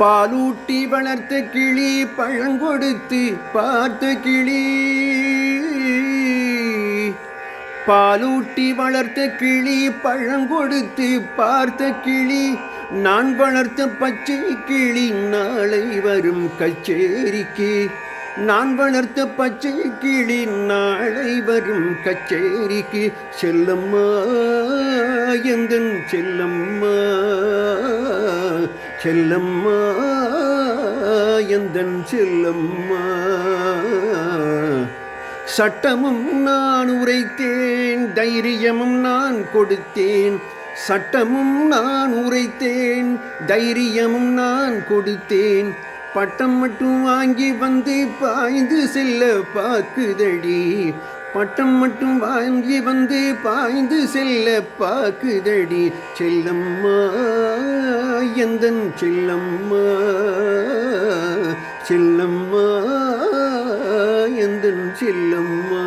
பாலூட்டி வளர்த்த கிளி பழங்கொடுத்து பார்த்த கிளி. பாலூட்டி வளர்த்த கிளி பழங்கொடுத்து பார்த்த கிளி. நான் வளர்த்த பச்சை கிளி நாளை வரும் கச்சேரிக்கு. நான் வளர்த்த பச்சை கிளி நாளை வரும் கச்சேரிக்கு. செல்லம்மா எந்தன் செல்லம்மா, செல்லம்மா எந்தன் செல்லம்மா. சட்டமும் நான் உரைத்தேன், தைரியமும் நான் கொடுத்தேன். சட்டமும் நான் உரைத்தேன், தைரியமும் நான் கொடுத்தேன். பட்டம் மட்டும் வாங்கி வந்து பாய்ந்து செல்ல பாக்குதடி. பட்டம் மட்டும் வாங்கி வந்து பாய்ந்து செல்ல பாக்குதடி. செல்லம்மா எந்தன் செல்லம்மா, செல்லம்மா எந்தன் செல்லம்மா.